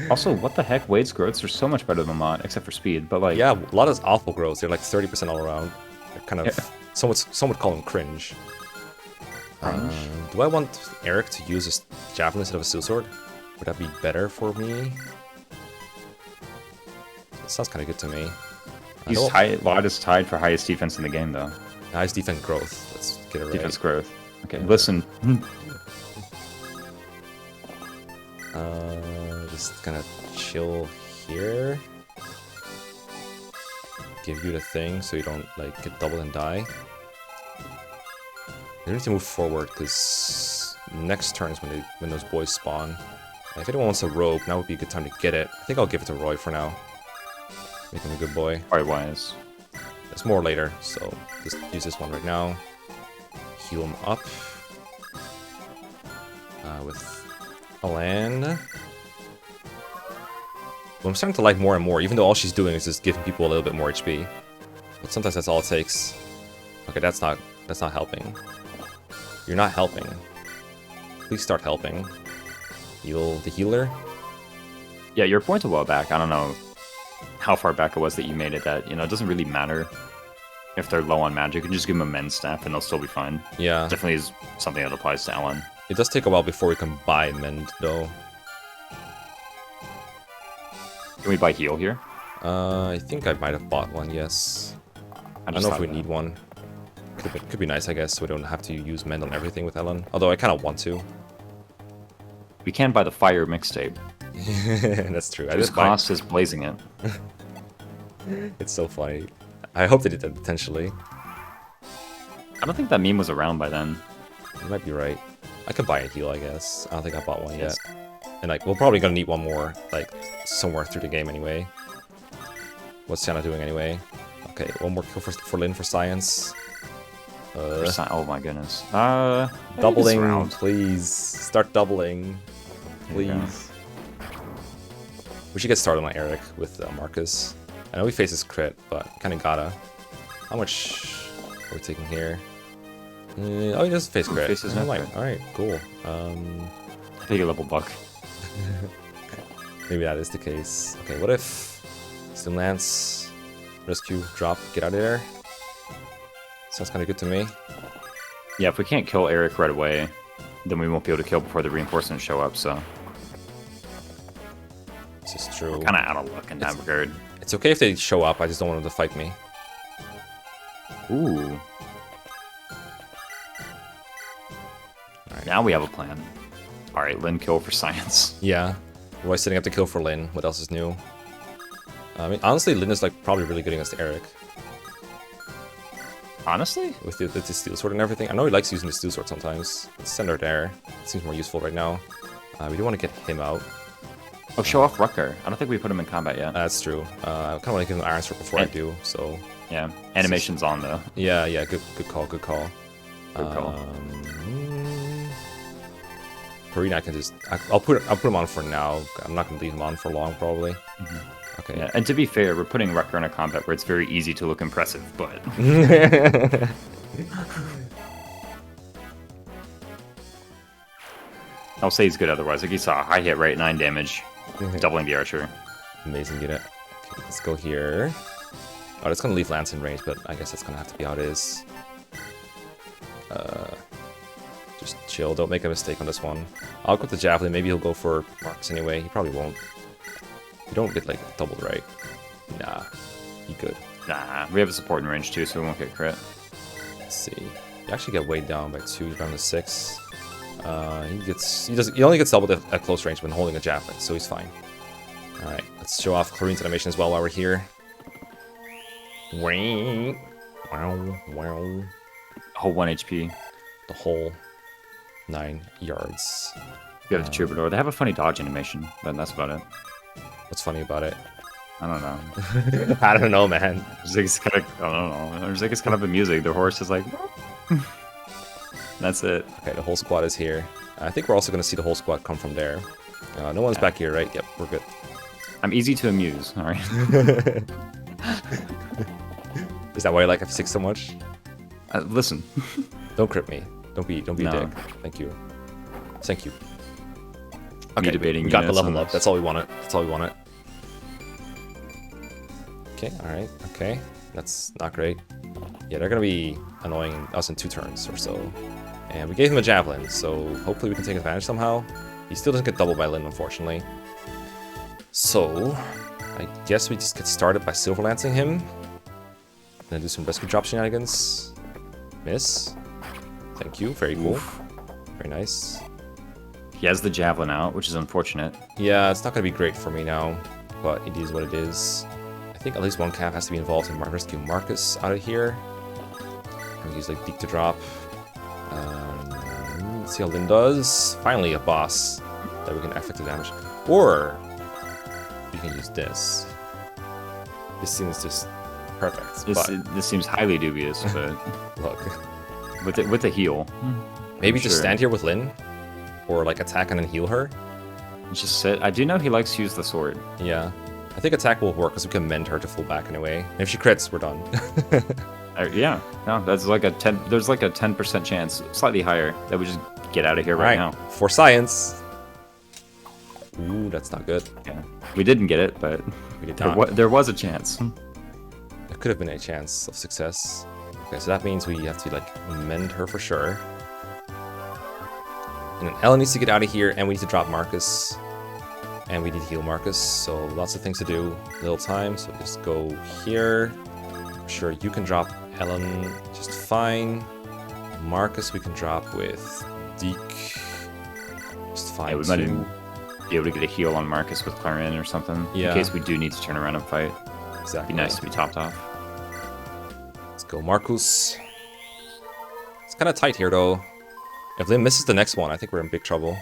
Also, what the heck? Wade's growths are so much better than Lot, except for speed. But like, Yeah, a lot of awful growth. They're like 30% all around. They're kind of some would call them cringe. Do I want Eric to use a javelin instead of a steel sword? Would that be better for me? That sounds kind of good to me. he's tied. Lot is tied for highest defense in the game though. Nice defense growth. Let's get it right. Defense growth. Okay, listen. Just gonna chill here. Give you the thing so you don't like get doubled and die. You need to move forward because next turn is when those boys spawn. And if anyone wants a rogue, now would be a good time to get it. I think I'll give it to Roy for now. Make him a good boy. Alright, wise. There's more later, so just use this one right now. Heal him up. With Alan. Well, I'm starting to like more and more, even though all she's doing is just giving people a little bit more HP. But sometimes that's all it takes. Okay, that's not helping. You're not helping. Please start helping. Heal the healer. Yeah, your point a while back. I don't know how far back it was that you made it. That it doesn't really matter if they're low on magic. You can just give them a mend staff and they'll still be fine. Yeah. Definitely is something that applies to Ellen. It does take a while before we can buy mend, though. Can we buy heal here? I think I might have bought one, yes. I don't know if we need one. Could be nice, I guess, so we don't have to use mend on everything with Ellen. Although I kind of want to. We can buy the fire mixtape. That's true. Whose cost is blazing it. It's so funny. I hope they did that intentionally. I don't think that meme was around by then. You might be right. I could buy a heal, I guess. I don't think I bought one yet. And like, we're probably gonna need one more, like, somewhere through the game anyway. What's Sienna doing anyway? Okay, one more kill for Lynn for science. Oh my goodness. Doubling, please. Start doubling. Please. We should get started on Eric with Marcus. I know he faces crit, but kind of gotta. How much are we taking here? Oh, he doesn't face crit. Faces no crit. Alright, cool. I think a level buck. Maybe that is the case. Okay, what if Slim Lance, rescue, drop, get out of there? Sounds kind of good to me. Yeah, if we can't kill Eric right away, then we won't be able to kill before the reinforcements show up, so... This is true. Kind of out of luck in that regard. It's okay if they show up, I just don't want them to fight me. Ooh. Alright, now we have a plan. Alright, Lin kill for science. Yeah. Roy's setting up the kill for Lin. What else is new? I mean, honestly, Lin is like probably really good against Eric. Honestly? With the steel sword and everything. I know he likes using the steel sword sometimes. Let's send her there. It seems more useful right now. We do want to get him out. Oh, show off Rucker. I don't think we put him in combat yet. That's true. I kind of want to give him Iron Sword before I do, so... Yeah, animation's on, though. Yeah, good call, good call. Good call. Clarine, I can just... I'll put him on for now. I'm not going to leave him on for long, probably. Okay. Yeah, and to be fair, we're putting Rucker in a combat where it's very easy to look impressive, but... I'll say he's good otherwise. Like, you saw a high hit rate, 9 damage, doubling the archer. Amazing unit. Okay, let's go here. Oh, it's going to leave Lance in range, but I guess that's going to have to be how it is. Just chill. Don't make a mistake on this one. I'll go with the Javelin. Maybe he'll go for Marcus anyway. He probably won't. You don't get, like, doubled, right? Nah. You good. Nah, we have a support in range too, so we won't get crit. Let's see. You actually get weighed down by 2 down to 6. He only gets doubled at close range when holding a Javelin, so he's fine. Alright, let's show off Clarine's animation as well while we're here. Wow, wow. Whole 1 HP. The whole 9 yards. You have the Troubadour. They have a funny dodge animation, but that's about it. What's funny about it? I don't know. I don't know, man. It's kind of, I don't know. There's like it's kind of amusing. The horse is like, that's it. Okay, the whole squad is here. I think we're also going to see the whole squad come from there. No one's back here, right? Yep, we're good. I'm easy to amuse. All right. Is that why you like FE6 so much? Listen. Don't crit me. Don't be a dick. Thank you. Thank you. Okay, debating we got the level up. That's all we wanted. That's all we wanted. Okay, alright, okay. That's not great. Yeah, they're gonna be annoying us in 2 turns or so. And we gave him a Javelin, so hopefully we can take advantage somehow. He still doesn't get doubled by Lin, unfortunately. So, I guess we just get started by Silver Lancing him. Then do some rescue drop shenanigans. Miss. Thank you, very cool. Very nice. He has the Javelin out, which is unfortunate. Yeah, it's not gonna be great for me now, but it is what it is. I think at least one cav has to be involved in rescue Marcus out of here. And use like Deke to drop. Let's see how Lin does. Finally a boss that we can effective damage. Or we can use this. This seems just perfect. This seems highly dubious, but look. with the heal. Maybe just stand here with Lin. Or like attack and then heal her. Just sit. I do know he likes to use the sword. Yeah. I think attack will work because we can mend her to full back anyway. And if she crits, we're done. Yeah, no, that's like a 10. There's like a 10% chance, slightly higher, that we just get out of here right now. For science. Ooh, that's not good. Yeah, we didn't get it, but we did not. There was a chance. There could have been a chance of success. Okay, so that means we have to like mend her for sure. And then Ella needs to get out of here, and we need to drop Marcus. And we need to heal Marcus, so lots of things to do. Little time, so just go here. I'm sure you can drop Ellen just fine. Marcus we can drop with Deke just fine. Yeah, we might even be able to get a heal on Marcus with Clarine or something. Yeah. In case we do need to turn around and fight. Exactly. It'd be nice to be topped off. Let's go Marcus. It's kind of tight here though. If Lin misses the next one, I think we're in big trouble.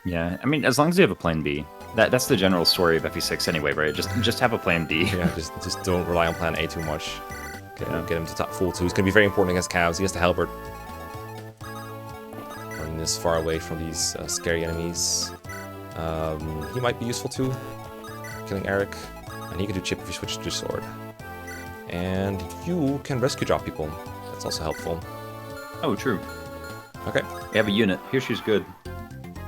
Yeah, I mean, as long as you have a plan B. That's the general story of FE6 anyway, right? Just have a plan B. Yeah, just don't rely on plan A too much. Okay, yeah. Get him to top full 2. It's going to be very important against Cavs. He has the Halberd. Running this far away from these scary enemies. He might be useful too. Killing Eric. And he can do chip if you switch to sword. And you can rescue drop people. That's also helpful. Oh, true. Okay. We have a unit. Here she's good.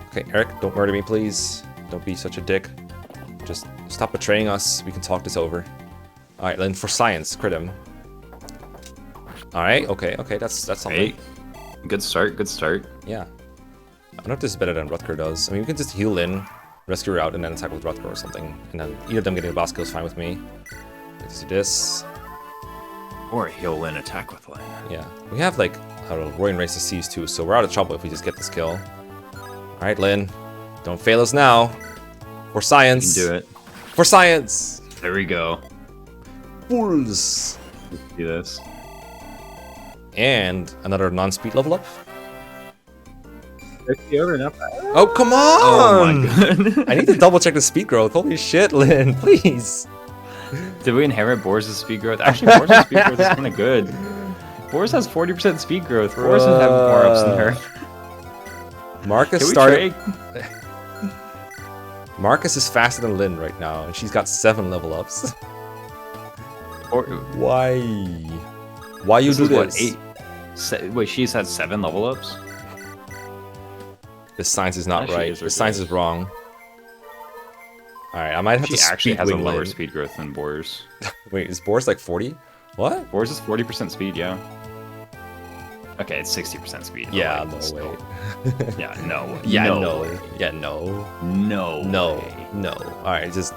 Okay, Eric, don't murder me, please. Don't be such a dick. Just stop betraying us. We can talk this over. Alright, Lin, for science, crit him. Alright, okay, that's something. Hey, good start, good start. Yeah. I don't know if this is better than Rutger does. I mean, we can just heal Lin, rescue her out, and then attack with Rutger or something. And then either of them getting a boss kill is fine with me. Let's do this. Or heal Lin, attack with Lin. Yeah. We have, like, I don't know, Roy and Race to seize too, so we're out of trouble if we just get this kill. Alright, Lin. Don't fail us now. For science. You can do it. For science! There we go. Fools! Let's do this. And another non-speed level up. Oh, come on! Oh my god. I need to double check the speed growth. Holy shit, Lin, please. Did we inherit Boris' speed growth? Actually, Boris' speed growth is kind of good. Boris has 40% speed growth. Boris would have more ups than her. Marcus started. Marcus is faster than Lin right now, and she's got 7 level ups. Why? Why you do this? What, wait, she's had 7 level ups? This science is not Actually, right. This science is wrong. Alright, I might have to She actually speed has a wing lower Lin. speed growth than Boris. Wait, is Boris like 40? What? Boris is 40% speed, yeah. Okay, it's 60% speed. Yeah, like, no still. way. Yeah, no way. Yeah, no. no. Way. Yeah, no. No. No. Way. No. Alright, just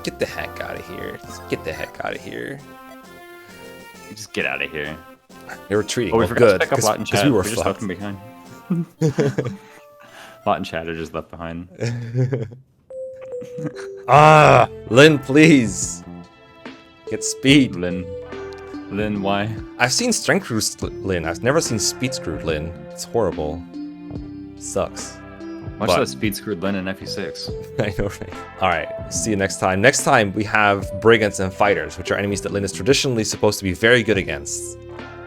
get the heck out of here. Just get the heck out of here. Just get out of here. You're retreating. Oh, we well, forgot good, to pick up Lot and Chat. we were just fucked. left them behind. Lot and Chat are just left behind. Ah, Lin, please. Get speed. Lin, why? I've seen strength screwed Lin. I've never seen speed screwed Lin. It's horrible. Sucks. Watch But- that speed screwed Lin in FE6. I know, right? Alright, see you next time. Next time we have brigands and fighters, which are enemies that Lin is traditionally supposed to be very good against.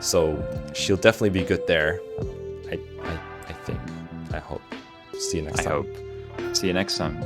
So she'll definitely be good there. I think. I hope. See you next time. I hope. See you next time.